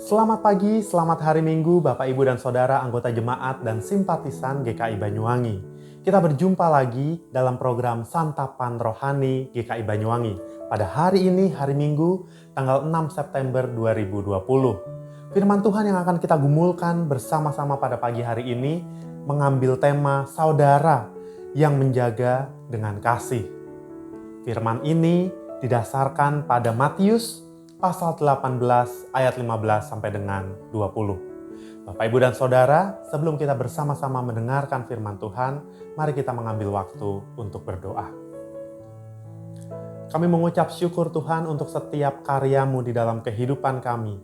Selamat pagi, selamat hari Minggu Bapak Ibu dan Saudara anggota jemaat dan simpatisan GKI Banyuwangi. Kita berjumpa lagi dalam program Santapan Rohani GKI Banyuwangi pada hari ini, hari Minggu, tanggal 6 September 2020. Firman Tuhan yang akan kita gumulkan bersama-sama pada pagi hari ini mengambil tema saudara yang menjaga dengan kasih. Firman ini didasarkan pada Matius pasal 18 ayat 15 sampai dengan 20. Bapak, Ibu, dan Saudara, sebelum kita bersama-sama mendengarkan firman Tuhan, mari kita mengambil waktu untuk berdoa. Kami mengucap syukur Tuhan untuk setiap karya-Mu di dalam kehidupan kami.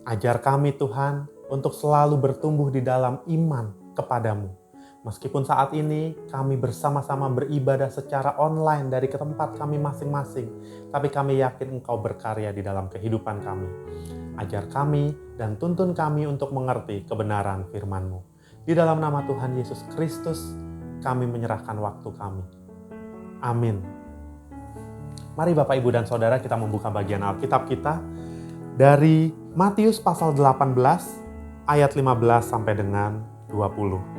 Ajar kami Tuhan untuk selalu bertumbuh di dalam iman kepadamu. Meskipun saat ini kami bersama-sama beribadah secara online dari ke tempat kami masing-masing, tapi kami yakin Engkau berkarya di dalam kehidupan kami. Ajar kami dan tuntun kami untuk mengerti kebenaran firman-Mu. Di dalam nama Tuhan Yesus Kristus, kami menyerahkan waktu kami. Amin. Mari Bapak, Ibu, dan Saudara kita membuka bagian Alkitab kita dari Matius pasal 18 ayat 15 sampai dengan 20.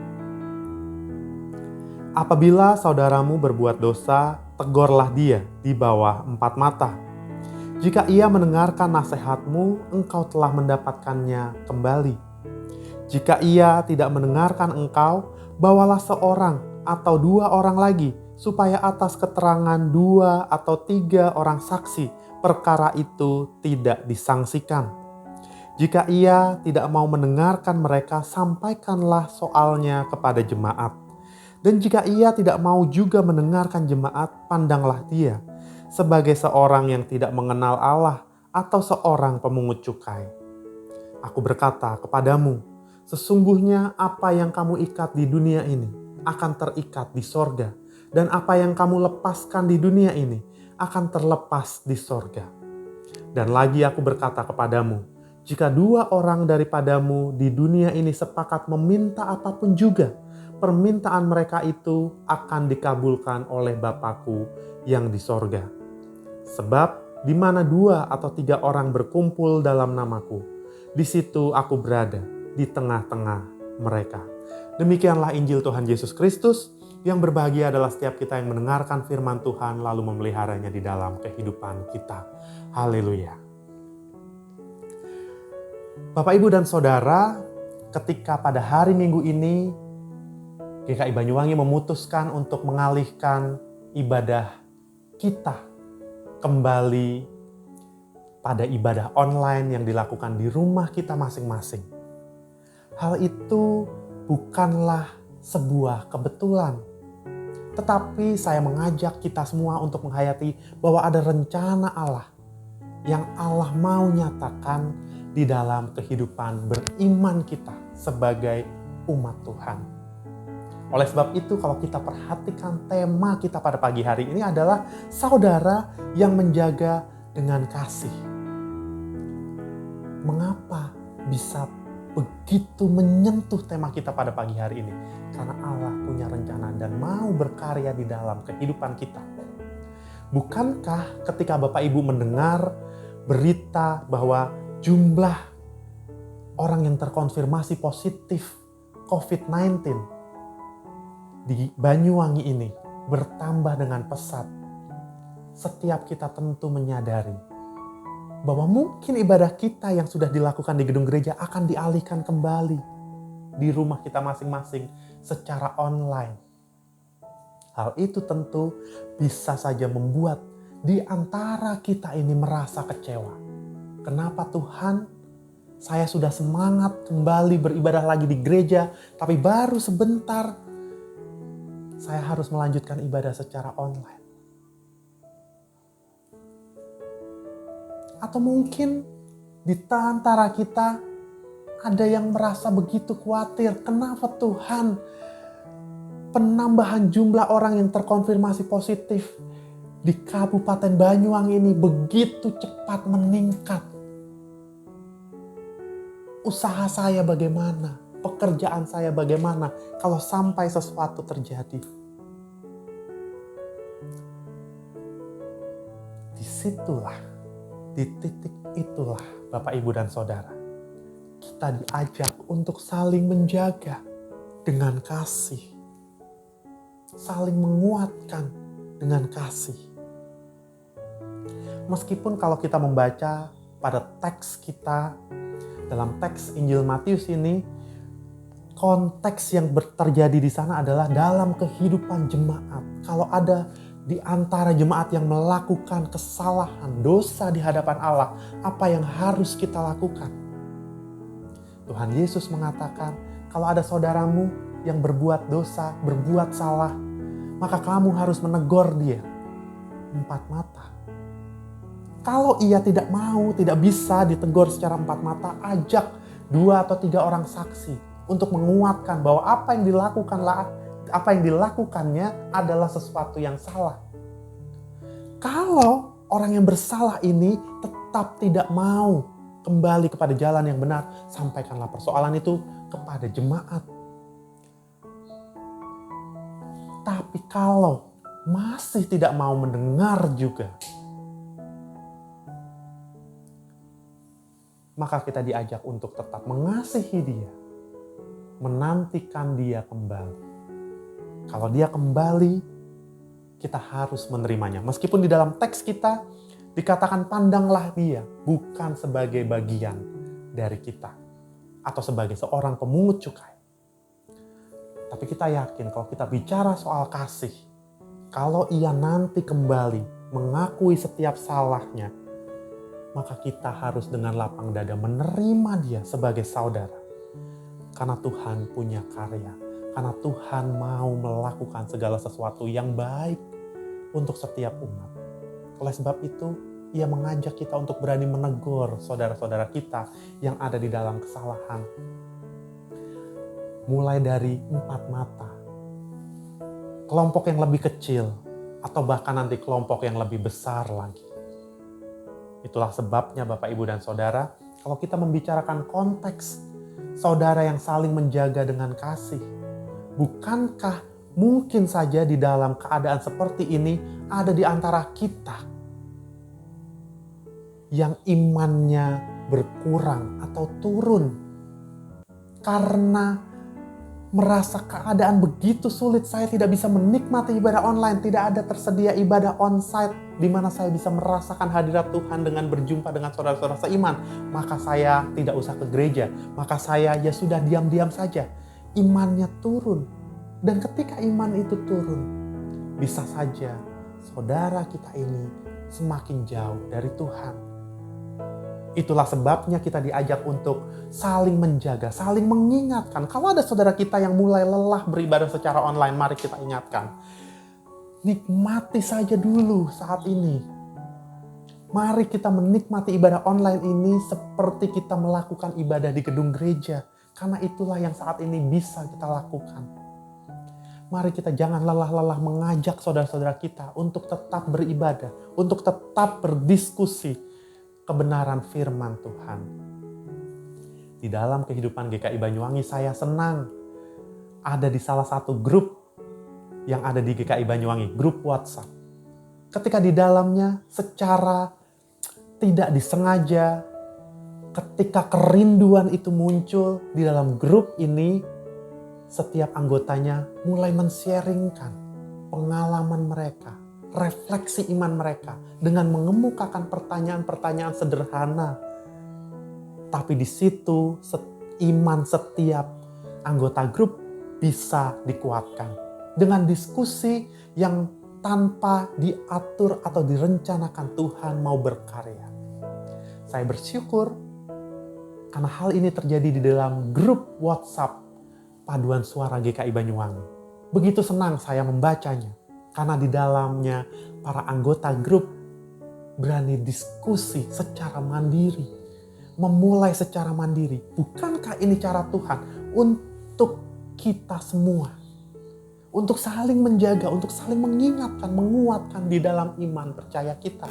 Apabila saudaramu berbuat dosa, tegurlah dia di bawah 4 mata. Jika ia mendengarkan nasihatmu, engkau telah mendapatkannya kembali. Jika ia tidak mendengarkan engkau, bawalah seorang atau 2 orang lagi, supaya atas keterangan 2 atau 3 orang saksi, perkara itu tidak disangsikan. Jika ia tidak mau mendengarkan mereka, sampaikanlah soalnya kepada jemaat. Dan jika ia tidak mau juga mendengarkan jemaat, pandanglah dia sebagai seorang yang tidak mengenal Allah atau seorang pemungut cukai. Aku berkata kepadamu, sesungguhnya apa yang kamu ikat di dunia ini akan terikat di sorga, dan apa yang kamu lepaskan di dunia ini akan terlepas di sorga. Dan lagi aku berkata kepadamu, jika 2 orang daripadamu di dunia ini sepakat meminta apapun juga, permintaan mereka itu akan dikabulkan oleh Bapa-Ku yang di sorga. Sebab di mana 2 atau 3 orang berkumpul dalam nama-Ku, di situ Aku berada di tengah-tengah mereka. Demikianlah Injil Tuhan Yesus Kristus. Yang berbahagia adalah setiap kita yang mendengarkan firman Tuhan lalu memeliharanya di dalam kehidupan kita. Haleluya. Bapak, Ibu, dan Saudara, ketika pada hari Minggu ini GKI Banyuwangi memutuskan untuk mengalihkan ibadah kita kembali pada ibadah online yang dilakukan di rumah kita masing-masing. Hal itu bukanlah sebuah kebetulan, tetapi saya mengajak kita semua untuk menghayati bahwa ada rencana Allah yang Allah mau nyatakan di dalam kehidupan beriman kita sebagai umat Tuhan. Oleh sebab itu, kalau kita perhatikan tema kita pada pagi hari ini adalah saudara yang menjaga dengan kasih. Mengapa bisa begitu menyentuh tema kita pada pagi hari ini? Karena Allah punya rencana dan mau berkarya di dalam kehidupan kita. Bukankah ketika Bapak Ibu mendengar berita bahwa jumlah orang yang terkonfirmasi positif COVID-19 di Banyuwangi ini bertambah dengan pesat, setiap kita tentu menyadari bahwa mungkin ibadah kita yang sudah dilakukan di gedung gereja akan dialihkan kembali di rumah kita masing-masing secara online. Hal itu tentu bisa saja membuat di antara kita ini merasa kecewa. Kenapa Tuhan? Saya sudah semangat kembali beribadah lagi di gereja, tapi baru sebentar saya harus melanjutkan ibadah secara online. Atau mungkin di antara kita ada yang merasa begitu khawatir. Kenapa Tuhan penambahan jumlah orang yang terkonfirmasi positif di Kabupaten Banyuwangi ini begitu cepat meningkat? Usaha saya bagaimana? Pekerjaan saya bagaimana kalau sampai sesuatu terjadi? Disitulah, di titik itulah Bapak, Ibu, dan Saudara, kita diajak untuk saling menjaga dengan kasih. Saling menguatkan dengan kasih. Meskipun kalau kita membaca pada teks kita, dalam teks Injil Matius ini, konteks yang terjadi di sana adalah dalam kehidupan jemaat. Kalau ada di antara jemaat yang melakukan kesalahan, dosa di hadapan Allah, apa yang harus kita lakukan? Tuhan Yesus mengatakan, kalau ada saudaramu yang berbuat dosa, berbuat salah, maka kamu harus menegur dia 4 mata. Kalau ia tidak mau, tidak bisa ditegur secara 4 mata, ajak 2 atau 3 orang saksi untuk menguatkan bahwa apa yang dilakukannya adalah sesuatu yang salah. Kalau orang yang bersalah ini tetap tidak mau kembali kepada jalan yang benar, sampaikanlah persoalan itu kepada jemaat. Tapi kalau masih tidak mau mendengar juga, maka kita diajak untuk tetap mengasihi dia, menantikan dia kembali. Kalau dia kembali, kita harus menerimanya. Meskipun di dalam teks kita dikatakan pandanglah dia bukan sebagai bagian dari kita atau sebagai seorang pemungut cukai. Tapi kita yakin kalau kita bicara soal kasih, kalau ia nanti kembali mengakui setiap salahnya, maka kita harus dengan lapang dada menerima dia sebagai saudara. Karena Tuhan punya karya. Karena Tuhan mau melakukan segala sesuatu yang baik untuk setiap umat. Oleh sebab itu, ia mengajak kita untuk berani menegur saudara-saudara kita yang ada di dalam kesalahan. Mulai dari 4 mata. Kelompok yang lebih kecil, atau bahkan nanti kelompok yang lebih besar lagi. Itulah sebabnya Bapak, Ibu, dan Saudara, kalau kita membicarakan konteks saudara yang saling menjaga dengan kasih, bukankah mungkin saja di dalam keadaan seperti ini ada di antara kita yang imannya berkurang atau turun karena merasa keadaan begitu sulit, saya tidak bisa menikmati ibadah online, tidak ada tersedia ibadah onsite di mana saya bisa merasakan hadirat Tuhan dengan berjumpa dengan saudara-saudara seiman, maka saya tidak usah ke gereja, maka saya ya sudah diam-diam saja. Imannya turun. Dan ketika iman itu turun, bisa saja saudara kita ini semakin jauh dari Tuhan. Itulah sebabnya kita diajak untuk saling menjaga, saling mengingatkan. Kalau ada saudara kita yang mulai lelah beribadah secara online, mari kita ingatkan. Nikmati saja dulu saat ini. Mari kita menikmati ibadah online ini seperti kita melakukan ibadah di gedung gereja. Karena itulah yang saat ini bisa kita lakukan. Mari kita jangan lelah-lelah mengajak saudara-saudara kita untuk tetap beribadah, untuk tetap berdiskusi kebenaran firman Tuhan. Di dalam kehidupan GKI Banyuwangi, saya senang ada di salah satu grup yang ada di GKI Banyuwangi, grup WhatsApp. Ketika di dalamnya secara tidak disengaja, ketika kerinduan itu muncul di dalam grup ini, setiap anggotanya mulai men-sharingkan pengalaman mereka, refleksi iman mereka dengan mengemukakan pertanyaan-pertanyaan sederhana. Tapi di situ iman setiap anggota grup bisa dikuatkan dengan diskusi yang tanpa diatur atau direncanakan Tuhan mau berkarya. Saya bersyukur karena hal ini terjadi di dalam grup WhatsApp Paduan Suara GKI Banyuwangi. Begitu senang saya membacanya. Karena di dalamnya para anggota grup berani diskusi secara mandiri. Memulai secara mandiri. Bukankah ini cara Tuhan untuk kita semua? Untuk saling menjaga, untuk saling mengingatkan, menguatkan di dalam iman percaya kita.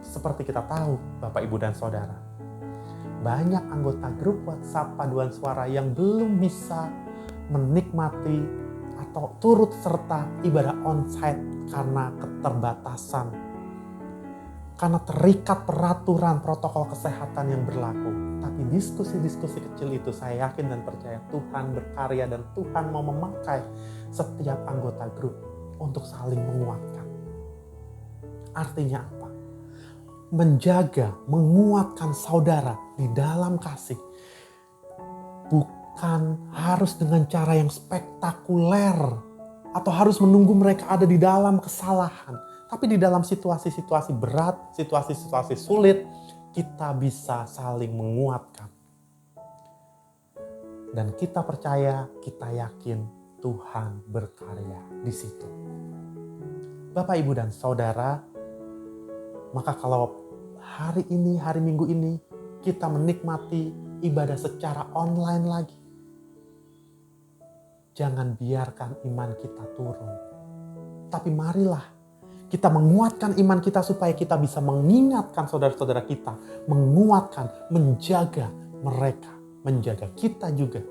Seperti kita tahu, Bapak, Ibu, dan Saudara. Banyak anggota grup WhatsApp Paduan Suara yang belum bisa menikmati atau turut serta ibadah onsite karena keterbatasan karena terikat peraturan protokol kesehatan yang berlaku. Tapi diskusi-diskusi kecil itu saya yakin dan percaya Tuhan berkarya dan Tuhan mau memakai setiap anggota grup untuk saling menguatkan. Artinya apa? Menjaga, menguatkan saudara di dalam kasih. Bukan harus dengan cara yang spektakuler atau harus menunggu mereka ada di dalam kesalahan. Tapi di dalam situasi-situasi berat, situasi-situasi sulit, kita bisa saling menguatkan. Dan kita percaya, kita yakin Tuhan berkarya di situ. Bapak, Ibu, dan Saudara, maka kalau hari ini, hari Minggu ini, kita menikmati ibadah secara online lagi, jangan biarkan iman kita turun. Tapi marilah kita menguatkan iman kita supaya kita bisa mengingatkan saudara-saudara kita, menguatkan, menjaga mereka, menjaga kita juga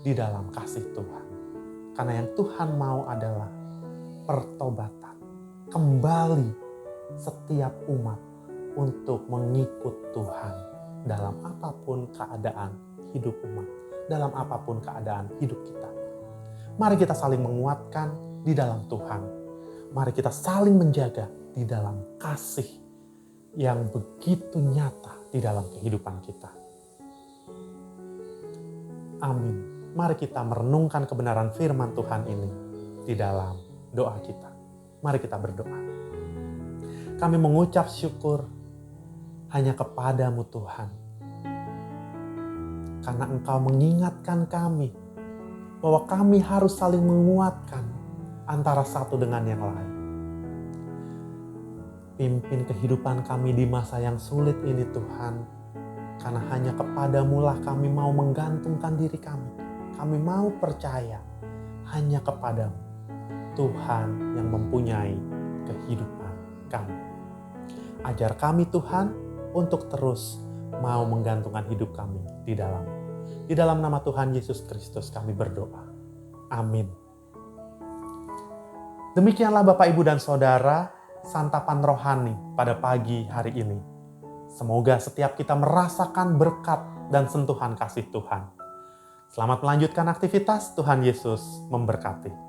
di dalam kasih Tuhan. Karena yang Tuhan mau adalah pertobatan, kembali setiap umat untuk mengikut Tuhan dalam apapun keadaan hidup umat, dalam apapun keadaan hidup kita. Mari kita saling menguatkan di dalam Tuhan. Mari kita saling menjaga di dalam kasih yang begitu nyata di dalam kehidupan kita. Amin. Mari kita merenungkan kebenaran firman Tuhan ini di dalam doa kita. Mari kita berdoa. Kami mengucap syukur hanya kepadamu Tuhan. Karena Engkau mengingatkan kami bahwa kami harus saling menguatkan antara satu dengan yang lain. Pimpin kehidupan kami di masa yang sulit ini Tuhan. Karena hanya kepadamu lah kami mau menggantungkan diri kami. Kami mau percaya hanya kepadamu. Tuhan yang mempunyai kehidupan kami. Ajar kami Tuhan untuk terus mau menggantungkan hidup kami di dalam. Di dalam nama Tuhan Yesus Kristus kami berdoa. Amin. Demikianlah Bapak, Ibu, dan Saudara, santapan rohani pada pagi hari ini. Semoga setiap kita merasakan berkat dan sentuhan kasih Tuhan. Selamat melanjutkan aktivitas, Tuhan Yesus memberkati.